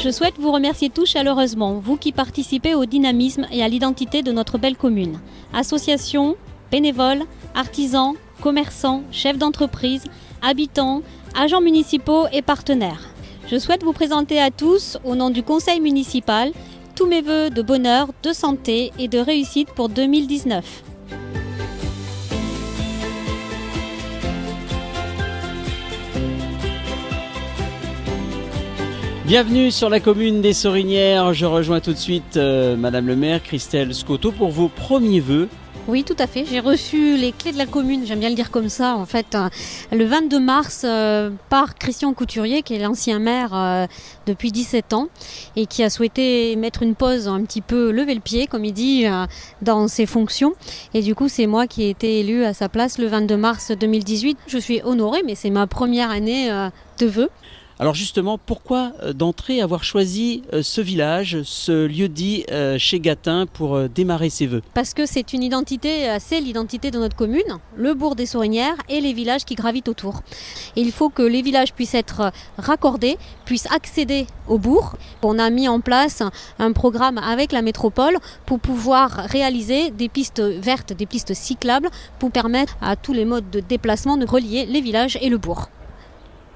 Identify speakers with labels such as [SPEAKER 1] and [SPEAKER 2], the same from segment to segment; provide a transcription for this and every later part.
[SPEAKER 1] Je souhaite vous remercier tous chaleureusement, vous qui participez au dynamisme et à l'identité de notre belle commune. Associations, bénévoles, artisans, commerçants, chefs d'entreprise, habitants, agents municipaux et partenaires. Je souhaite vous présenter à tous, au nom du conseil municipal, tous mes vœux de bonheur, de santé et de réussite pour 2019.
[SPEAKER 2] Bienvenue sur la commune des Sorinières. Je rejoins tout de suite Madame le maire Christelle Scotto pour vos premiers vœux.
[SPEAKER 1] Oui, tout à fait. J'ai reçu les clés de la commune, j'aime bien le dire comme ça, en fait, le 22 mars par Christian Couturier, qui est l'ancien maire depuis 17 ans et qui a souhaité mettre une pause, un petit peu lever le pied, comme il dit, dans ses fonctions. Et du coup, c'est moi qui ai été élue à sa place le 22 mars 2018. Je suis honorée, mais c'est ma première année de vœux.
[SPEAKER 2] Alors justement, pourquoi d'entrée avoir choisi ce village, ce lieu-dit chez Gatin pour démarrer ses vœux?
[SPEAKER 1] Parce que c'est une identité, c'est l'identité de notre commune, le bourg des Sorinières et les villages qui gravitent autour. Et il faut que les villages puissent être raccordés, puissent accéder au bourg. On a mis en place un programme avec la métropole pour pouvoir réaliser des pistes vertes, des pistes cyclables pour permettre à tous les modes de déplacement de relier les villages et le bourg.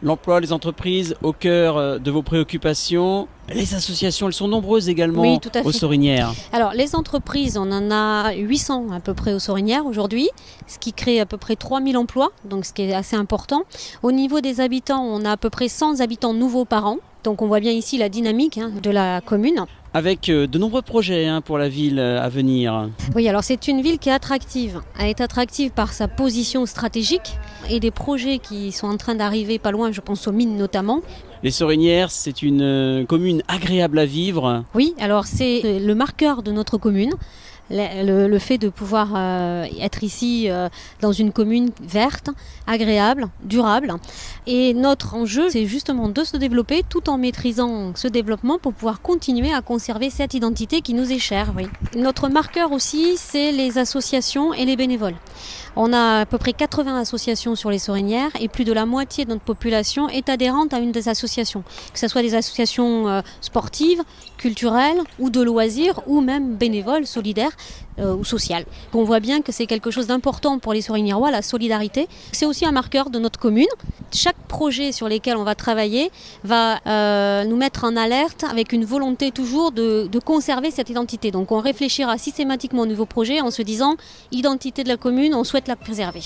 [SPEAKER 2] L'emploi, les entreprises au cœur de vos préoccupations. Les associations, elles sont nombreuses également
[SPEAKER 1] oui, tout à fait.
[SPEAKER 2] aux Sorinières.
[SPEAKER 1] Alors les entreprises, on en a 800 à peu près aux Sorinières aujourd'hui, ce qui crée à peu près 3000 emplois, donc ce qui est assez important. Au niveau des habitants, on a à peu près 100 habitants nouveaux par an, donc on voit bien ici la dynamique de la commune.
[SPEAKER 2] Avec de nombreux projets pour la ville à venir.
[SPEAKER 1] Oui, alors c'est une ville qui est attractive. Elle est attractive par sa position stratégique et des projets qui sont en train d'arriver pas loin, je pense aux mines notamment.
[SPEAKER 2] Les Sorinières, c'est une commune agréable à vivre.
[SPEAKER 1] Oui, alors c'est le marqueur de notre commune. Le fait de pouvoir être ici dans une commune verte, agréable, durable. Et notre enjeu, c'est justement de se développer tout en maîtrisant ce développement pour pouvoir continuer à conserver cette identité qui nous est chère. Oui. Notre marqueur aussi, c'est les associations et les bénévoles. On a à peu près 80 associations sur les Sorinières et plus de la moitié de notre population est adhérente à une des associations. Que ce soit des associations sportives, culturelles ou de loisirs ou même bénévoles, solidaires ou sociales. On voit bien que c'est quelque chose d'important pour les Soriniérois, la solidarité. C'est aussi un marqueur de notre commune. Chaque projet sur lequel on va travailler va nous mettre en alerte avec une volonté toujours de conserver cette identité. Donc on réfléchira systématiquement au nouveau projet en se disant identité de la commune, on souhaite la préserver.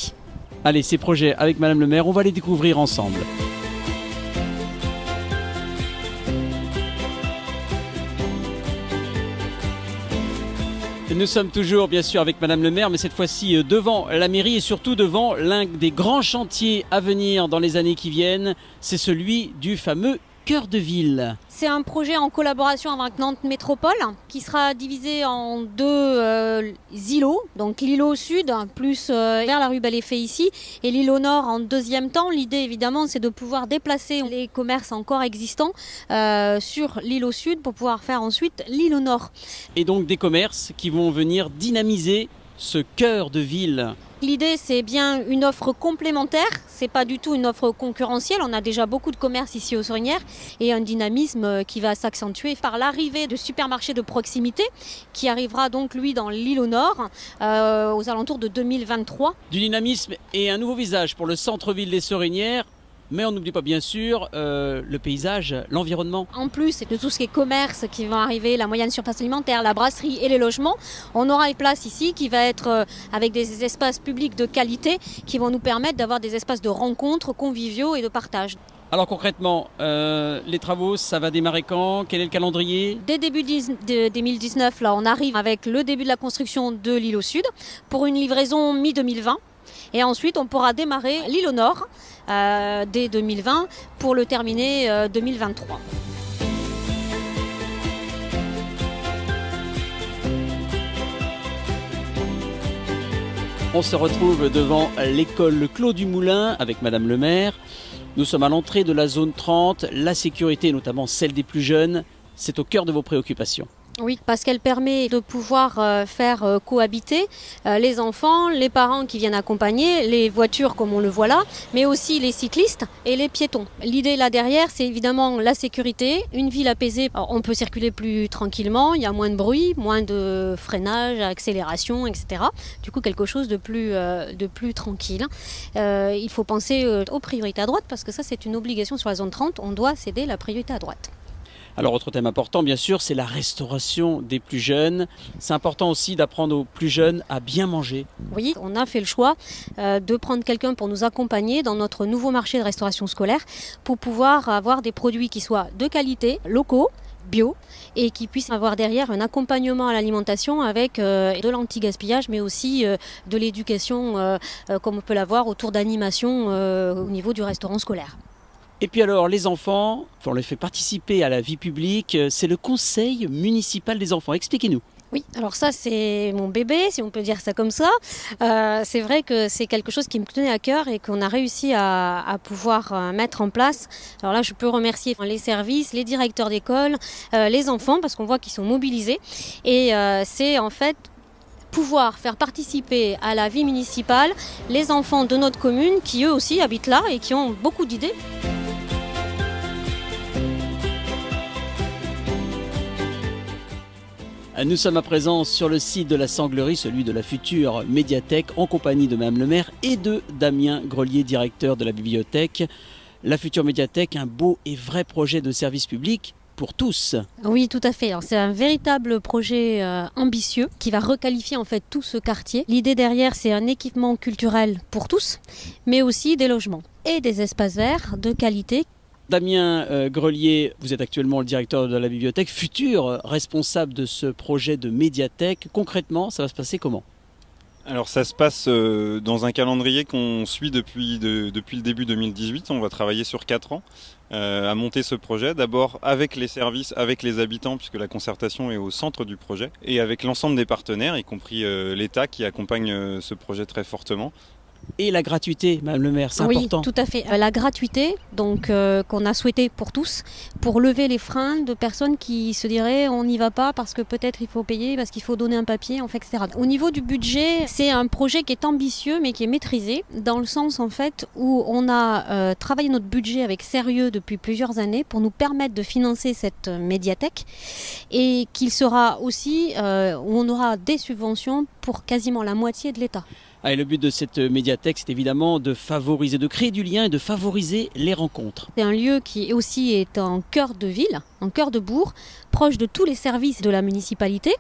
[SPEAKER 2] Allez, ces projets avec Madame le maire, on va les découvrir ensemble. Nous sommes toujours bien sûr avec Madame le maire, mais cette fois-ci devant la mairie et surtout devant l'un des grands chantiers à venir dans les années qui viennent, c'est celui du fameux cœur de ville.
[SPEAKER 1] C'est un projet en collaboration avec Nantes Métropole qui sera divisé en deux îlots. Donc l'îlot sud plus vers la rue Bel-Effet ici et l'îlot nord en deuxième temps. L'idée évidemment c'est de pouvoir déplacer les commerces encore existants sur l'îlot sud pour pouvoir faire ensuite l'îlot nord.
[SPEAKER 2] Et donc des commerces qui vont venir dynamiser ce cœur de ville.
[SPEAKER 1] L'idée, c'est bien une offre complémentaire, c'est pas du tout une offre concurrentielle. On a déjà beaucoup de commerces ici aux Sorinières et un dynamisme qui va s'accentuer par l'arrivée de supermarchés de proximité qui arrivera donc lui dans l'îlot nord aux alentours de 2023.
[SPEAKER 2] Du dynamisme et un nouveau visage pour le centre-ville des Sorinières. Mais on n'oublie pas bien sûr le paysage, l'environnement.
[SPEAKER 1] En plus de tout ce qui est commerce qui va arriver, la moyenne surface alimentaire, la brasserie et les logements, on aura une place ici qui va être avec des espaces publics de qualité qui vont nous permettre d'avoir des espaces de rencontres conviviaux et de partage.
[SPEAKER 2] Alors concrètement, les travaux, ça va démarrer quand? Quel est le calendrier?
[SPEAKER 1] Dès début 2019, là, on arrive avec le début de la construction de l'îlot sud pour une livraison mi-2020. Et ensuite, on pourra démarrer l'îlot nord dès 2020 pour le terminer 2023.
[SPEAKER 2] On se retrouve devant l'école Clos du Moulin avec Madame le maire. Nous sommes à l'entrée de la zone 30. La sécurité, notamment celle des plus jeunes, c'est au cœur de vos préoccupations.
[SPEAKER 1] Oui, parce qu'elle permet de pouvoir faire cohabiter les enfants, les parents qui viennent accompagner, les voitures comme on le voit là, mais aussi les cyclistes et les piétons. L'idée là derrière, c'est évidemment la sécurité, une ville apaisée. Alors, on peut circuler plus tranquillement, il y a moins de bruit, moins de freinage, accélération, etc. Du coup, quelque chose de plus tranquille. Il faut penser aux priorités à droite parce que ça, c'est une obligation sur la zone 30. On doit céder la priorité à droite.
[SPEAKER 2] Alors, autre thème important, bien sûr, c'est la restauration des plus jeunes. C'est important aussi d'apprendre aux plus jeunes à bien manger.
[SPEAKER 1] Oui, on a fait le choix de prendre quelqu'un pour nous accompagner dans notre nouveau marché de restauration scolaire pour pouvoir avoir des produits qui soient de qualité, locaux, bio, et qui puissent avoir derrière un accompagnement à l'alimentation avec de l'anti-gaspillage, mais aussi de l'éducation, comme on peut l'avoir autour d'animation au niveau du restaurant scolaire.
[SPEAKER 2] Et puis alors, les enfants, on les fait participer à la vie publique. C'est le conseil municipal des enfants. Expliquez-nous.
[SPEAKER 1] Oui, alors ça c'est mon bébé, si on peut dire ça comme ça. C'est vrai que c'est quelque chose qui me tenait à cœur et qu'on a réussi à pouvoir mettre en place. Alors là, je peux remercier les services, les directeurs d'école, les enfants, parce qu'on voit qu'ils sont mobilisés. Et c'est en fait pouvoir faire participer à la vie municipale les enfants de notre commune qui eux aussi habitent là et qui ont beaucoup d'idées.
[SPEAKER 2] Nous sommes à présent sur le site de la Sanglerie, celui de la future médiathèque, en compagnie de Madame le maire et de Damien Grelier, directeur de la bibliothèque. La future médiathèque, un beau et vrai projet de service public pour tous.
[SPEAKER 1] Oui, tout à fait. Alors, c'est un véritable projet ambitieux qui va requalifier en fait tout ce quartier. L'idée derrière, c'est un équipement culturel pour tous, mais aussi des logements et des espaces verts de qualité.
[SPEAKER 2] Damien Grelier, vous êtes actuellement le directeur de la bibliothèque, futur responsable de ce projet de médiathèque. Concrètement, ça va se passer comment ?
[SPEAKER 3] Alors ça se passe dans un calendrier qu'on suit depuis le début 2018. On va travailler sur 4 ans à monter ce projet. D'abord avec les services, avec les habitants, puisque la concertation est au centre du projet, et avec l'ensemble des partenaires, y compris l'État qui accompagne ce projet très fortement.
[SPEAKER 2] Et la gratuité, Madame le maire, c'est important.
[SPEAKER 1] Oui, tout à fait. La gratuité, donc qu'on a souhaité pour tous, pour lever les freins de personnes qui se diraient on n'y va pas parce que peut-être il faut payer, parce qu'il faut donner un papier, etc. Au niveau du budget, c'est un projet qui est ambitieux mais qui est maîtrisé, dans le sens en fait où on a travaillé notre budget avec sérieux depuis plusieurs années pour nous permettre de financer cette médiathèque et qu'il sera aussi, où on aura des subventions pour quasiment la moitié de l'État.
[SPEAKER 2] Et le but de cette médiathèque, c'est évidemment de favoriser, de créer du lien et de favoriser les rencontres.
[SPEAKER 1] C'est un lieu qui aussi est en cœur de ville, en cœur de bourg, proche de tous les services de la municipalité.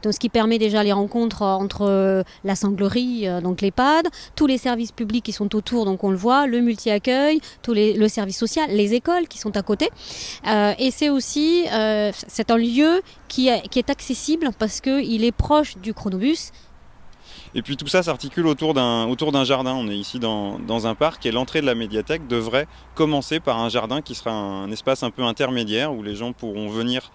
[SPEAKER 1] Donc, ce qui permet déjà les rencontres entre la Sanglerie, donc l'EHPAD, tous les services publics qui sont autour, donc on le voit, le multi-accueil, le service social, les écoles qui sont à côté. Et c'est aussi c'est un lieu qui est accessible parce qu'il est proche du chronobus.
[SPEAKER 3] Et puis tout ça s'articule autour d'un jardin. On est ici dans un parc et l'entrée de la médiathèque devrait commencer par un jardin qui sera un espace un peu intermédiaire où les gens pourront venir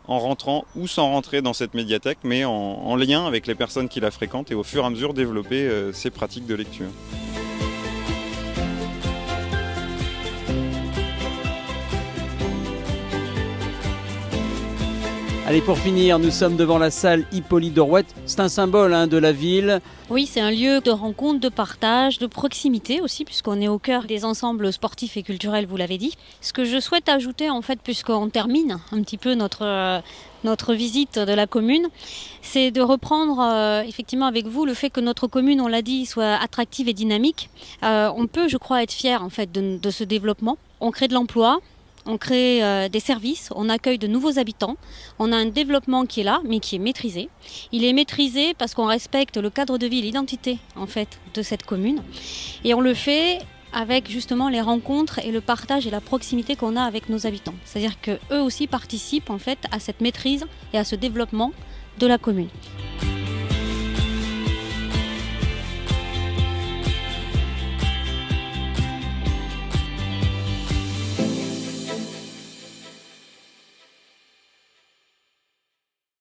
[SPEAKER 3] en rentrant ou sans rentrer dans cette médiathèque, mais en lien avec les personnes qui la fréquentent et au fur et à mesure développer ces pratiques de lecture.
[SPEAKER 2] Allez, pour finir, nous sommes devant la salle Hippolyte de Rouette. C'est un symbole de la ville.
[SPEAKER 1] Oui, c'est un lieu de rencontre, de partage, de proximité aussi, puisqu'on est au cœur des ensembles sportifs et culturels, vous l'avez dit. Ce que je souhaite ajouter, en fait, puisqu'on termine un petit peu notre visite de la commune, c'est de reprendre effectivement avec vous le fait que notre commune, on l'a dit, soit attractive et dynamique. On peut, je crois, être fier en fait de ce développement. On crée de l'emploi. On crée des services, on accueille de nouveaux habitants, on a un développement qui est là, mais qui est maîtrisé. Il est maîtrisé parce qu'on respecte le cadre de vie, l'identité en fait de cette commune. Et on le fait avec justement les rencontres et le partage et la proximité qu'on a avec nos habitants. C'est-à-dire qu'eux aussi participent en fait à cette maîtrise et à ce développement de la commune.